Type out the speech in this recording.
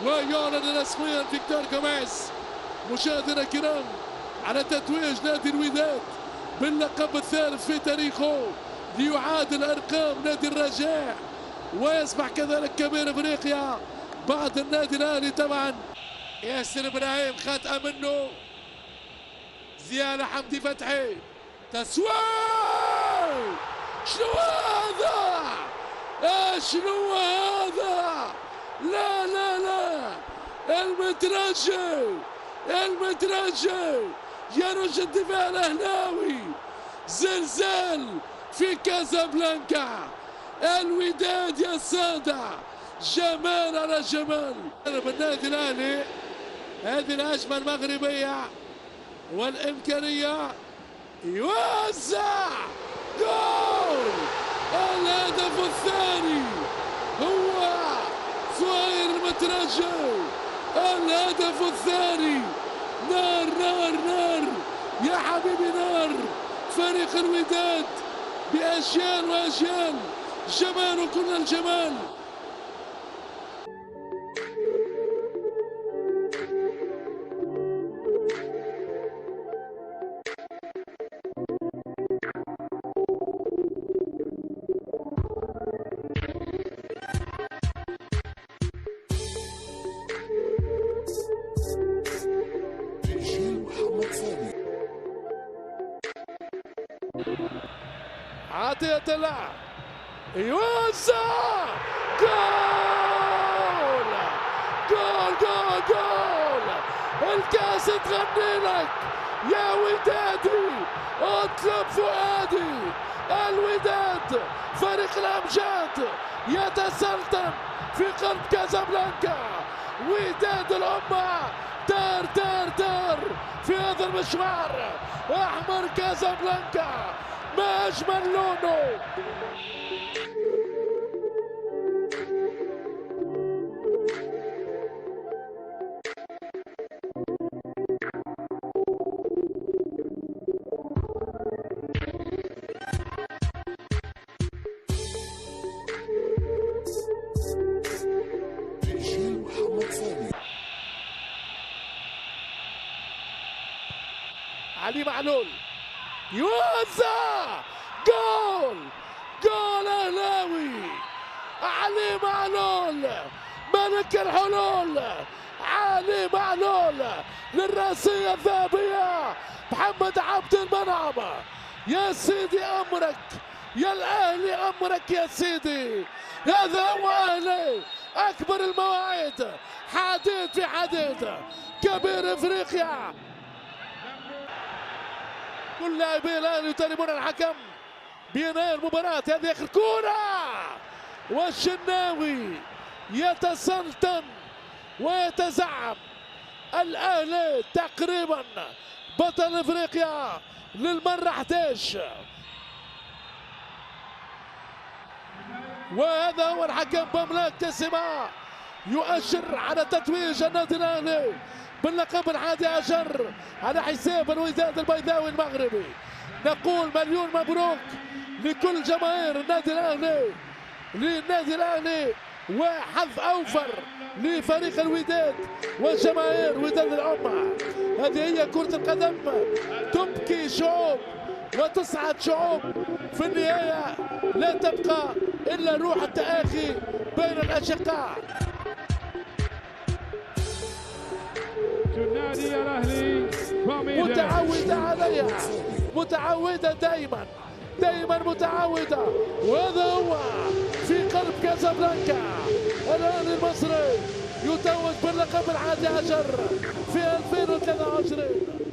ويعلن رسميا فيكتور جوميز مشاهدينا الكرام على تتويج نادي الوداد باللقب الثالث في تاريخه ليعادل ارقام نادي الرجاء ويصبح كذلك كبير افريقيا بعد النادي الاهلي. طبعا ياسر ابراهيم خطأ منه، زيادة حمدي فتحي تسويق. شنو هذا؟ شنو هذا؟ لا لا لا، المترجي يرج الدفاع الاهلاوي. زلزال في كازابلانكا، الوداد يا السادة، جمال على جمال. بالنادي الاهلي هذه الهجمة المغربية والامكانية، يوزع جول. الهدف الثاني هو فاير المترجي، الهدف الثاني. نار نار نار يا حبيبي، نار. فريق الوداد بأجيال وأجيال، جمال كل الجمال. عطية الله يوزع جول جول جول جول. الكاس تغني لك يا ودادي، اطلب فؤادي. الوداد فريق الامجاد يتسلطن في قلب كازابلانكا. وداد الامه دار دار دار في هذا المشوار. احمر كازابلانكا ما أجمل لونه. علي معلول يوزع جول جول اهلاوي. علي معلول ملك الحلول، علي معلول للراسية الذهبية. محمد عبد المنعم يا سيدي امرك، يا الاهلي امرك يا سيدي. هذا هو اهلي، اكبر المواعيد، حديد في حديد، كبير افريقيا. كل لاعبي الاهلي يطالبون الحكم بإنهاء المباراة. هذه اخر كرة، والشناوي يتسلطن ويتزعم. الاهلي تقريبا بطل افريقيا للمرة 11. وهذا هو الحكم بملاك تسمة يؤشر على تتويج النادي الاهلي باللقب 11 على حساب الوداد البيضاوي المغربي. نقول مليون مبروك لكل جماهير النادي الاهلي، وحظ اوفر لفريق الوداد وجماهير وداد الامه. هذه هي كرة القدم، تبكي شعوب وتصعد شعوب. في النهاية لا تبقى الا روح التآخي بين الاشقاء. النادي الاهلي متعودة عليها، متعودة دائما متعودة. وهذا هو في قلب كازابلانكا. الاهلي المصري يتوج باللقب 11 في 2023.